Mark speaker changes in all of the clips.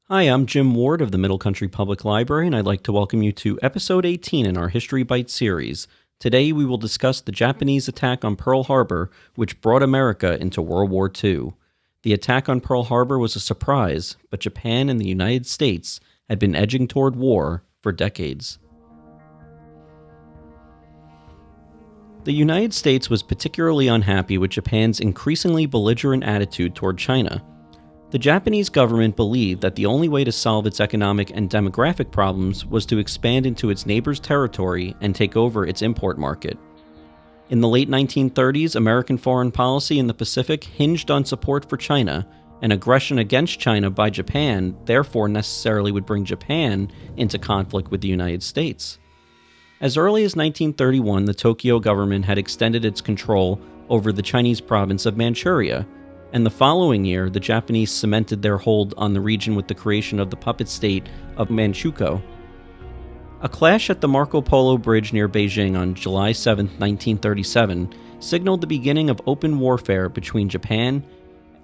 Speaker 1: Hi, I'm Jim Ward of the Middle Country Public Library, and I'd like to welcome you to Episode 18 in our History Bite series. Today we will discuss the Japanese attack on Pearl Harbor, which brought America into World War II. The attack on Pearl Harbor was a surprise, but Japan and the United States had been edging toward war for decades. The United States was particularly unhappy with Japan's increasingly belligerent attitude toward China. The Japanese government believed that the only way to solve its economic and demographic problems was to expand into its neighbor's territory and take over its import market. In the late 1930s, American foreign policy in the Pacific hinged on support for China, and aggression against China by Japan therefore necessarily would bring Japan into conflict with the United States. As early as 1931, the Tokyo government had extended its control over the Chinese province of Manchuria, and the following year, the Japanese cemented their hold on the region with the creation of the puppet state of Manchukuo. A clash at the Marco Polo Bridge near Beijing on July 7, 1937, signaled the beginning of open warfare between Japan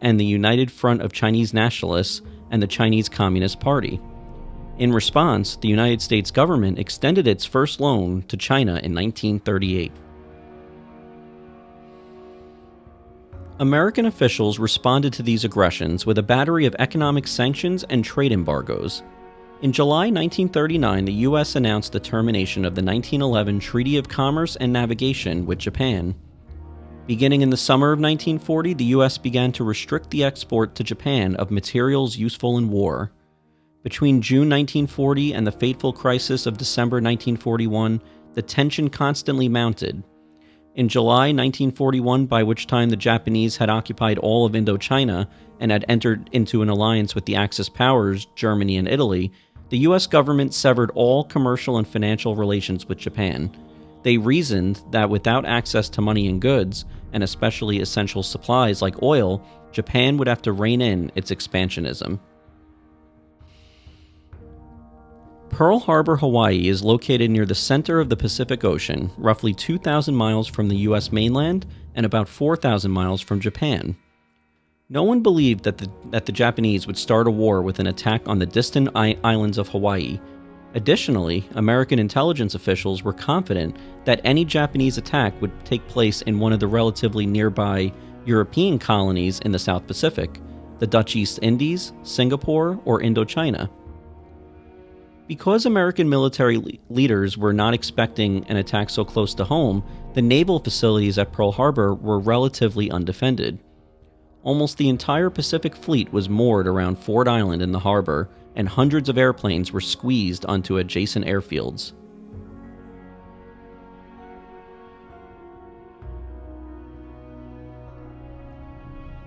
Speaker 1: and the United Front of Chinese Nationalists and the Chinese Communist Party. In response, the United States government extended its first loan to China in 1938. American officials responded to these aggressions with a battery of economic sanctions and trade embargoes. In July 1939, the U.S. announced the termination of the 1911 Treaty of Commerce and Navigation with Japan. Beginning in the summer of 1940, the U.S. began to restrict the export to Japan of materials useful in war. Between June 1940 and the fateful crisis of December 1941, the tension constantly mounted. In July 1941, by which time the Japanese had occupied all of Indochina and had entered into an alliance with the Axis powers, Germany and Italy, the U.S. government severed all commercial and financial relations with Japan. They reasoned that without access to money and goods, and especially essential supplies like oil, Japan would have to rein in its expansionism. Pearl Harbor, Hawaii is located near the center of the Pacific Ocean, roughly 2,000 miles from the U.S. mainland and about 4,000 miles from Japan. No one believed that the Japanese would start a war with an attack on the distant islands of Hawaii. Additionally, American intelligence officials were confident that any Japanese attack would take place in one of the relatively nearby European colonies in the South Pacific, the Dutch East Indies, Singapore, or Indochina. Because American military leaders were not expecting an attack so close to home, the naval facilities at Pearl Harbor were relatively undefended. Almost the entire Pacific Fleet was moored around Ford Island in the harbor, and hundreds of airplanes were squeezed onto adjacent airfields.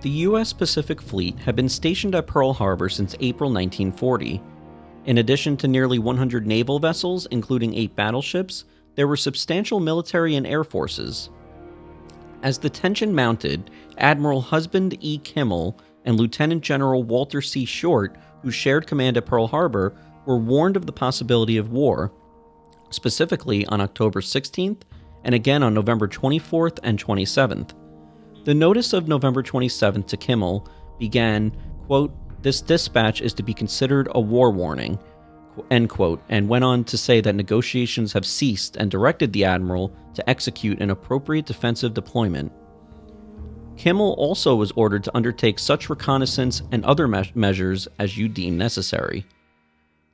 Speaker 1: The U.S. Pacific Fleet had been stationed at Pearl Harbor since April 1940. In addition to nearly 100 naval vessels, including 8 battleships, there were substantial military and air forces. As the tension mounted, Admiral Husband E. Kimmel and Lieutenant General Walter C. Short, who shared command at Pearl Harbor, were warned of the possibility of war, specifically on October 16th and again on November 24th and 27th. The notice of November 27th to Kimmel began, quote, "This dispatch is to be considered a war warning," end quote, and went on to say that negotiations have ceased and directed the admiral to execute an appropriate defensive deployment. Kimmel also was ordered to undertake such reconnaissance and other measures as you deem necessary.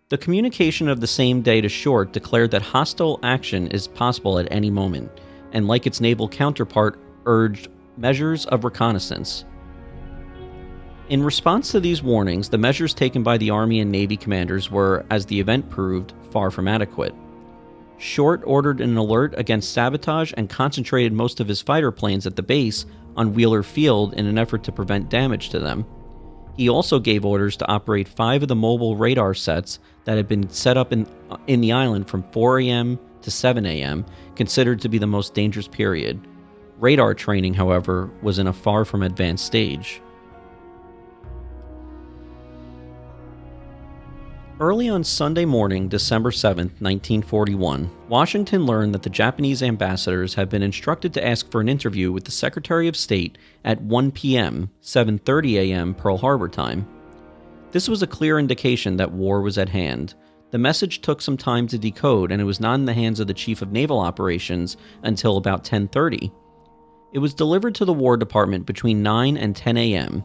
Speaker 1: The communication of the same day to Short declared that hostile action is possible at any moment, and like its naval counterpart, urged measures of reconnaissance. In response to these warnings, the measures taken by the Army and Navy commanders were, as the event proved, far from adequate. Short ordered an alert against sabotage and concentrated most of his fighter planes at the base on Wheeler Field in an effort to prevent damage to them. He also gave orders to operate 5 of the mobile radar sets that had been set up in the island from 4 a.m. to 7 a.m., considered to be the most dangerous period. Radar training, however, was in a far from advanced stage. Early on Sunday morning, December 7, 1941, Washington learned that the Japanese ambassadors had been instructed to ask for an interview with the Secretary of State at 1 p.m., 7:30 a.m. Pearl Harbor time. This was a clear indication that war was at hand. The message took some time to decode, and it was not in the hands of the Chief of Naval Operations until about 10:30. It was delivered to the War Department between 9 and 10 a.m.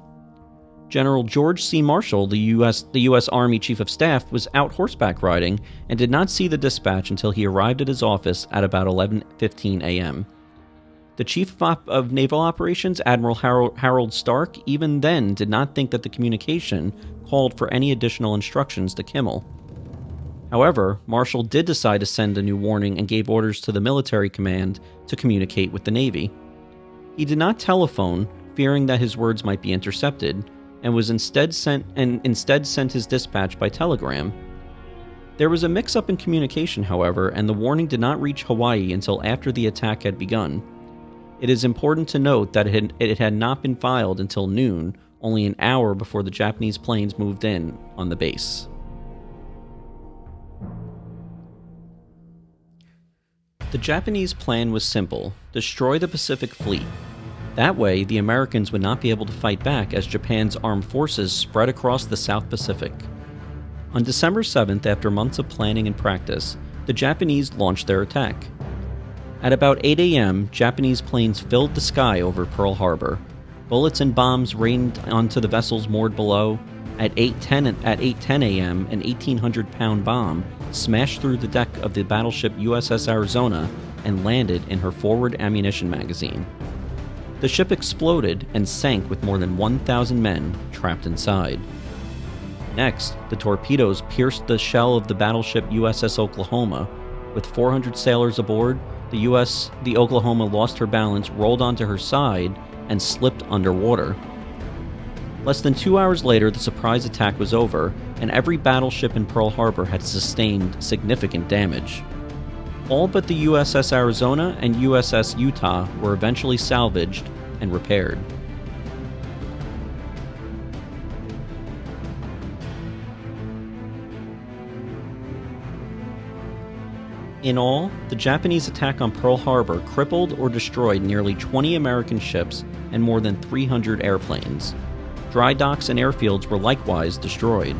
Speaker 1: General George C. Marshall, the U.S. Army Chief of Staff, was out horseback riding and did not see the dispatch until he arrived at his office at about 11:15 a.m. The Chief of Naval Operations, Admiral Harold Stark, even then did not think that the communication called for any additional instructions to Kimmel. However, Marshall did decide to send a new warning and gave orders to the military command to communicate with the Navy. He did not telephone, fearing that his words might be intercepted, and instead sent his dispatch by telegram. There was a mix-up in communication, however, and the warning did not reach Hawaii until after the attack had begun. It is important to note that it had not been filed until noon, only an hour before the Japanese planes moved in on the base. The Japanese plan was simple: destroy the Pacific Fleet. That way, the Americans would not be able to fight back as Japan's armed forces spread across the South Pacific. On December 7th, after months of planning and practice, the Japanese launched their attack. At about 8 a.m., Japanese planes filled the sky over Pearl Harbor. Bullets and bombs rained onto the vessels moored below. At 8:10 a.m., an 1,800-pound bomb smashed through the deck of the battleship USS Arizona and landed in her forward ammunition magazine. The ship exploded and sank with more than 1,000 men trapped inside. Next, the torpedoes pierced the shell of the battleship USS Oklahoma. With 400 sailors aboard, the Oklahoma lost her balance, rolled onto her side, and slipped underwater. Less than 2 hours later, the surprise attack was over, and every battleship in Pearl Harbor had sustained significant damage. All but the USS Arizona and USS Utah were eventually salvaged and repaired. In all, the Japanese attack on Pearl Harbor crippled or destroyed nearly 20 American ships and more than 300 airplanes. Dry docks and airfields were likewise destroyed.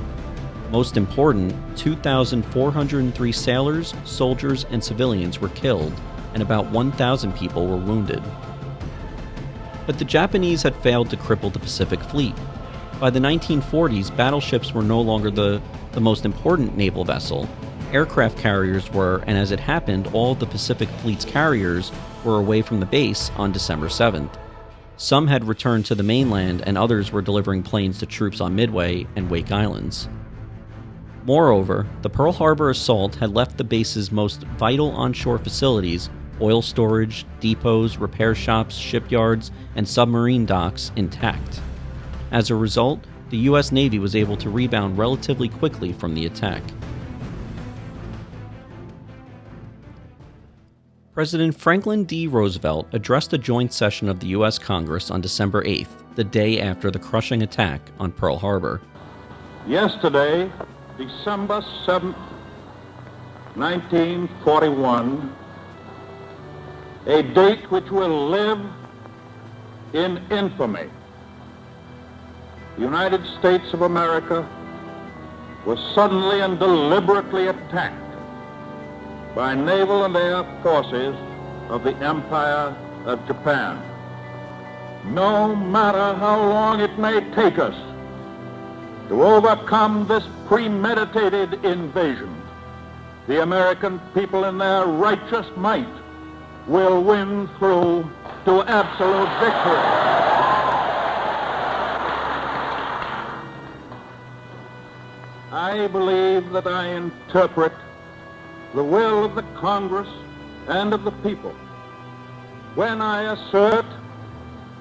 Speaker 1: Most important, 2,403 sailors, soldiers, and civilians were killed, and about 1,000 people were wounded. But the Japanese had failed to cripple the Pacific Fleet. By the 1940s, battleships were no longer the most important naval vessel. Aircraft carriers were, and as it happened, all of the Pacific Fleet's carriers were away from the base on December 7th. Some had returned to the mainland, and others were delivering planes to troops on Midway and Wake Islands. Moreover, the Pearl Harbor assault had left the base's most vital onshore facilities, oil storage, depots, repair shops, shipyards, and submarine docks, intact. As a result, the U.S. Navy was able to rebound relatively quickly from the attack. President Franklin D. Roosevelt addressed a joint session of the U.S. Congress on December 8th, the day after the crushing attack on Pearl Harbor.
Speaker 2: Yesterday, December 7th, 1941, a date which will live in infamy. The United States of America was suddenly and deliberately attacked by naval and air forces of the Empire of Japan. No matter how long it may take us to overcome this premeditated invasion, the American people in their righteous might will win through to absolute victory. I believe that I interpret the will of the Congress and of the people when I assert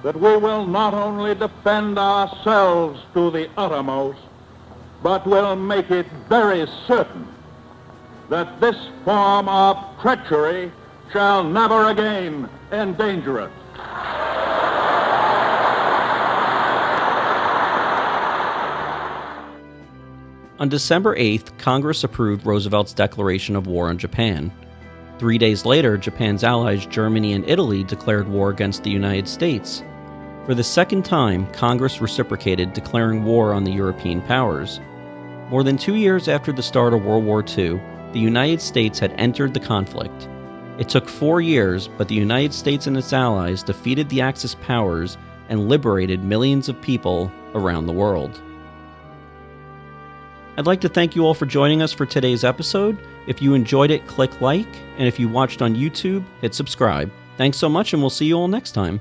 Speaker 2: that we will not only defend ourselves to the uttermost, but will make it very certain that this form of treachery shall never again endanger us.
Speaker 1: On December 8th, Congress approved Roosevelt's declaration of war on Japan. 3 days later, Japan's allies Germany and Italy declared war against the United States. For For the second time, Congress reciprocated, declaring war on the European powers. More than 2 years after the start of World War II, the United States had entered the conflict. It took 4 years, but the United States and its allies defeated the Axis powers and liberated millions of people around the world. I'd like to thank you all for joining us for today's episode. If you enjoyed it, click like, and if you watched on YouTube, hit subscribe. Thanks so much, and we'll see you all next time.